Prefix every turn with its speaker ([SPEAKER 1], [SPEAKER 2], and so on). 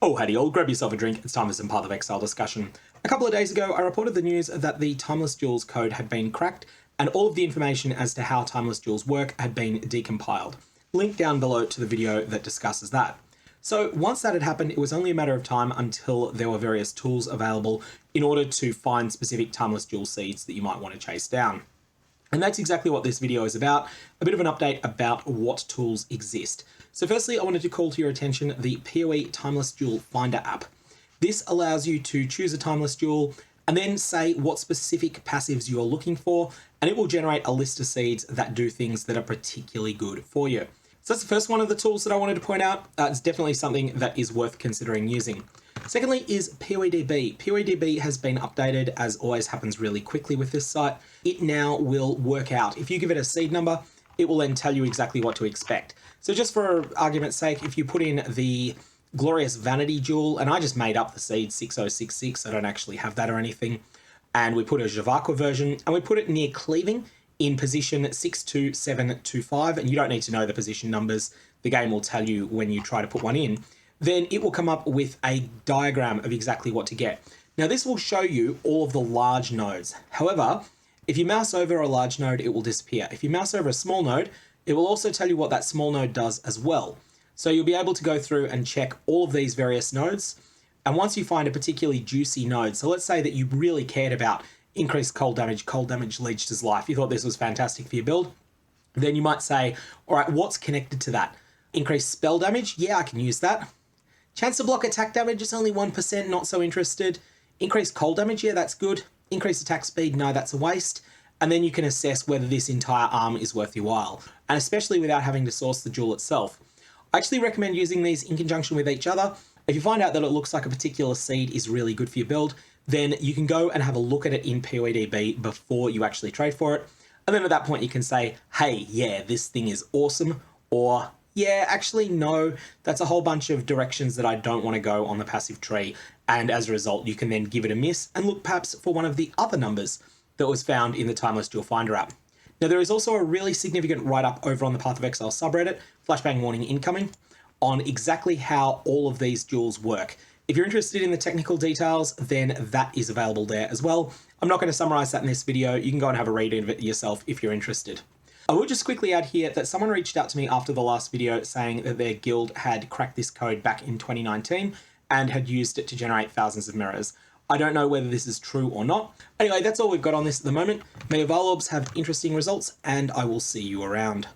[SPEAKER 1] Oh, howdy all, grab yourself a drink, it's time for some Path of Exile discussion. A couple of days ago, I reported the news that the Timeless Jewels code had been cracked, and all of the information as to how Timeless Jewels work had been decompiled. Link down below to the video that discusses that. So once that had happened, it was only a matter of time until there were various tools available in order to find specific Timeless Jewel seeds that you might want to chase down. And that's exactly what this video is about, a bit of an update about what tools exist. So firstly, I wanted to call to your attention the POE Timeless Jewel Finder app. This allows you to choose a Timeless Jewel and then say what specific passives you're looking for, and it will generate a list of seeds that do things that are particularly good for you. So that's the first one of the tools that I wanted to point out. It's definitely something that is worth considering using. Secondly is POEDB. POEDB has been updated, as always happens really quickly with this site. It now will work out. If you give it a seed number, it will then tell you exactly what to expect. So just for argument's sake, if you put in the Glorious Vanity Jewel, and I just made up the seed 6066, I don't actually have that or anything, and we put a Javakwa version, and we put it near cleaving in position 62725, and you don't need to know the position numbers, the game will tell you when you try to put one in, then it will come up with a diagram of exactly what to get. Now this will show you all of the large nodes. However, if you mouse over a large node, it will disappear. If you mouse over a small node, it will also tell you what that small node does as well. So you'll be able to go through and check all of these various nodes. And once you find a particularly juicy node, so let's say that you really cared about increased cold damage leads to life, you thought this was fantastic for your build, then you might say, all right, what's connected to that? Increased spell damage? Yeah, I can use that. Chance to block attack damage is only 1%, not so interested. Increased cold damage? Yeah, that's good. Increased attack speed? No, that's a waste. And then you can assess whether this entire arm is worth your while, and especially without having to source the jewel itself. I actually recommend using these in conjunction with each other. If you find out that it looks like a particular seed is really good for your build, then you can go and have a look at it in POEDB before you actually trade for it. And then at that point you can say, hey, yeah, this thing is awesome, or yeah, actually, no, that's a whole bunch of directions that I don't want to go on the passive tree. And as a result, you can then give it a miss and look perhaps for one of the other numbers that was found in the Timeless Jewel Finder app. Now, there is also a really significant write-up over on the Path of Exile subreddit, flashbang warning incoming, on exactly how all of these jewels work. If you're interested in the technical details, then that is available there as well. I'm not going to summarize that in this video. You can go and have a read of it yourself if you're interested. I will just quickly add here that someone reached out to me after the last video saying that their guild had cracked this code back in 2019 and had used it to generate thousands of mirrors. I don't know whether this is true or not. Anyway, that's all we've got on this at the moment. May your Valorbs have interesting results, and I will see you around.